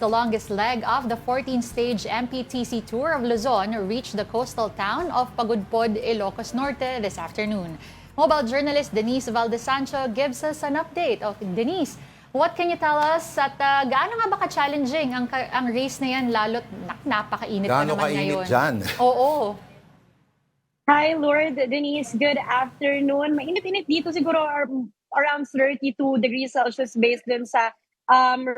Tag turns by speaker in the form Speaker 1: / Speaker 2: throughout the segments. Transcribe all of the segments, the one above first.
Speaker 1: the longest leg of the 14th-stage MPTC Tour of Luzon reached the coastal town of Pagudpod, Ilocos Norte this afternoon. Mobile journalist Denise Valdez-Sancho gives us an update. Denise, what can you tell us at gaano nga ba ka-challenging ang race na yan, lalo't napakainit pa
Speaker 2: Gaano
Speaker 1: naman
Speaker 2: kainit
Speaker 1: ngayon?
Speaker 2: dyan?
Speaker 1: Oo.
Speaker 3: Hi, Lord. Denise, good afternoon. Mainit-init dito siguro around 32 degrees Celsius based dun sa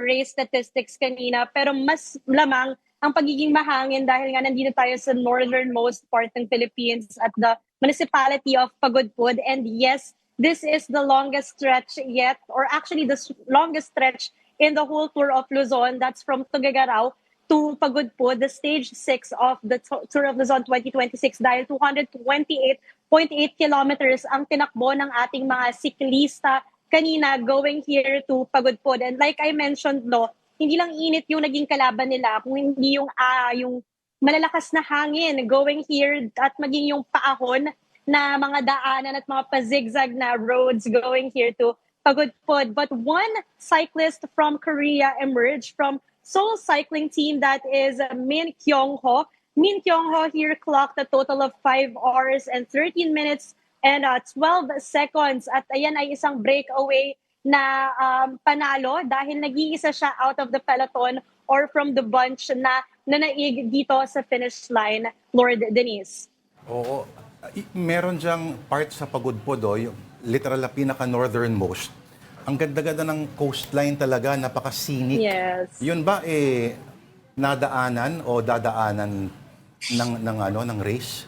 Speaker 3: race statistics kanina. Pero mas lamang ang pagiging mahangin dahil nga nandito tayo sa northernmost part ng Philippines at the municipality of Pagudpod. And yes, this is the longest stretch yet, or actually the longest stretch in the whole tour of Luzon. That's from Tuguegarao to Pagudpod, the stage 6 of the Tour of Luzon 2026 dahil 228.8 kilometers ang tinakbo ng ating mga siklista kanina going here to Pagudpod. And like I mentioned, hindi lang init yung naging kalaban nila, kung hindi yung malalakas na hangin going here at maging yung paahon na mga daanan at mga pa-zigzag na roads going here to Pagudpod. But one cyclist from Korea emerged from Seoul cycling team, that is Min Kyung-ho. Min Kyung-ho here clocked a total of 5 hours and 13 minutes and 12 seconds. At ayan ay isang breakaway na panalo dahil nag-iisa siya out of the peloton or from the bunch na nanaig dito sa finish line, Lord Denise.
Speaker 2: Oo. Meron diyang part sa Pagudpod, yung literal na pinaka-northernmost. Ang ganda-ganda ng coastline talaga, napaka-scenic.
Speaker 3: Yes.
Speaker 2: Yun ba nadaanan o dadaanan ng race?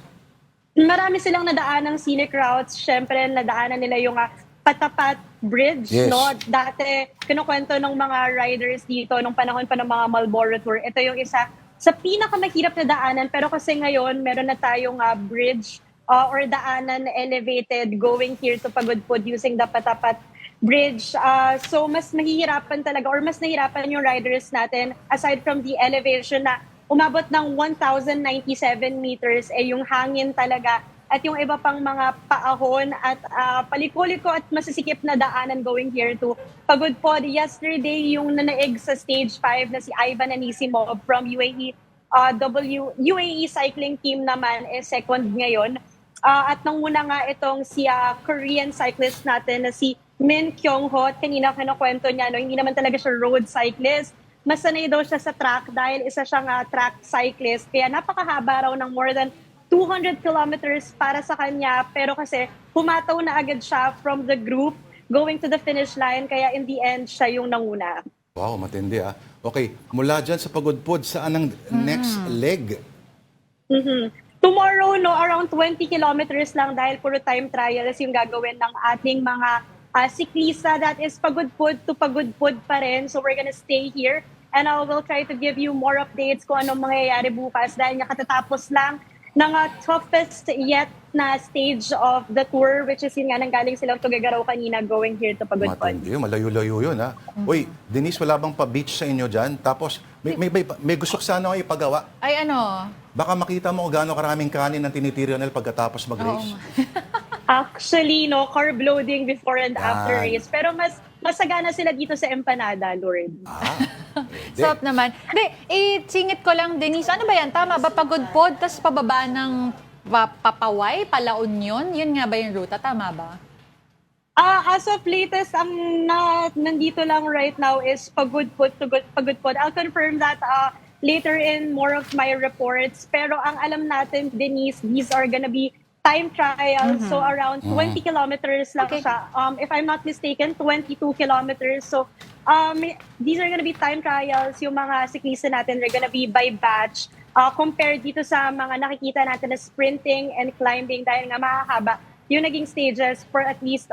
Speaker 3: Marami silang nadaan ng scenic routes. Siyempre, nadaanan nila yung Patapat Bridge.
Speaker 2: Yes.
Speaker 3: No? Dati, kinukwento ng mga riders dito nung panahon pa ng mga Marlboro Tour. Ito yung isa sa pinakamahirap na daanan. Pero kasi ngayon, meron na tayong bridge or daanan elevated going here to Pagudpod using the Patapat Bridge. So mas mahihirapan talaga or mas nahihirapan yung riders natin aside from the elevation na umabot ng 1,097 meters yung hangin talaga at yung iba pang mga paahon at paliko-liko at masisikip na daanan going here to Pagudpod. Yesterday yung nanaig sa stage 5 na si Ivan Anisimov from UAE cycling team naman second ngayon. At nanguna nga itong si Korean cyclist natin na si Min Kyung-ho. Kanina kinukwento niya, hindi naman talaga siya road cyclist. Mas sanay daw siya sa track dahil isa siyang track cyclist. Kaya napakahaba raw ng more than 200 kilometers para sa kanya. Pero kasi humataw na agad siya from the group going to the finish line. Kaya in the end, siya yung nanguna.
Speaker 2: Wow, matindi Okay, mula dyan sa Pagudpod, saan ang next leg?
Speaker 3: Tomorrow, around 20 kilometers lang dahil puro time trials yung gagawin ng ating mga siklista. That is Pagudpod to Pagudpod pa rin. So we're gonna stay here and I will try to give you more updates kung anong mangyayari bukas dahil nga katatapos lang ng toughest yet na stage of the tour, which is yun nga nanggaling silang Tuguegarao kanina going here to Pagudpod.
Speaker 2: Matindi yun, malayo-layo yun Uy, Denise, wala bang pa-beach sa inyo dyan? Tapos may gusto ko sana kayo ipagawa.
Speaker 1: Ay ano?
Speaker 2: Baka makita mo kung gaano karaming kanin ang tinitira nila pagkatapos mag-race.
Speaker 3: Actually, carb loading before and after
Speaker 2: Yan.
Speaker 3: race. Pero mas masagana sila dito sa empanada, Lord.
Speaker 2: Pwede.
Speaker 1: Sarap naman. Singit ko lang, Denise, ano ba yan? Tama ba? Pagudpod, tas pababa ng Papaway, Palaon yun? Yun nga ba yung ruta? Tama ba?
Speaker 3: As of latest, ang nandito lang right now is Pagudpod to Pagudpod. I'll confirm that later in more of my reports. Pero ang alam natin, Denise, these are gonna be time trials. So around 20 kilometers lang siya. If I'm not mistaken, 22 kilometers. So these are gonna be time trials. Yung mga siklista natin, they're gonna be by batch. Compared dito sa mga nakikita natin na sprinting and climbing dahil nga mahahaba yung naging stages for at least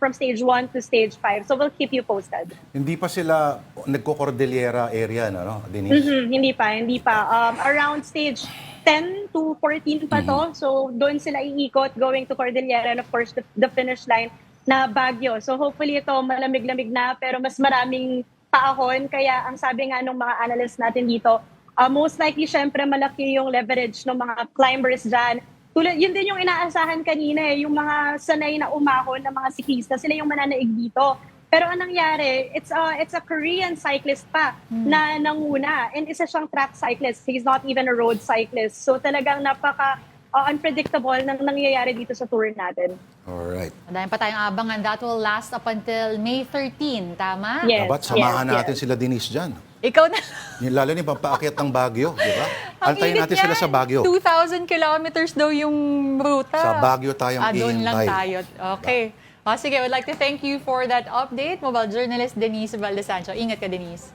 Speaker 3: from stage 1 to stage 5. So we'll keep you posted.
Speaker 2: Hindi pa sila nagko-Cordillera area, no, Denise?
Speaker 3: Hindi pa. Around stage 10 to 14 pa to. So doon sila iikot going to Cordillera and of course the finish line na Baguio. So hopefully ito malamig-lamig na pero mas maraming paahon. Kaya ang sabi nga ng mga analysts natin dito, most likely syempre malaki yung leverage ng mga climbers dyan. Yun din yung inaasahan kanina yung mga sanay na umahon ng mga siklista, sila yung mananaig dito. Pero anong nangyari, it's a Korean cyclist pa na nanguna. And isa siyang track cyclist. He's not even a road cyclist. So talagang napaka unpredictable nang nangyayari dito sa tour natin.
Speaker 2: Alright.
Speaker 1: Madami pa tayong abangan. That will last up until May 13, tama?
Speaker 3: Yes.
Speaker 2: Dapat samahan
Speaker 3: yes.
Speaker 2: natin sila Denise dyan.
Speaker 1: Ikaw na.
Speaker 2: Lalo ni pampaakyat ng Baguio, di ba?
Speaker 1: Ang
Speaker 2: Antayin
Speaker 1: init
Speaker 2: natin sila
Speaker 1: niyan.
Speaker 2: sa Baguio.
Speaker 1: 2,000 kilometers daw yung ruta.
Speaker 2: Sa Baguio tayong
Speaker 1: doon lang
Speaker 2: ihintay.
Speaker 1: tayo. Okay. Sige, I would like to thank you for that update. Mobile journalist Denise Valdesancho. Ingat ka, Denise.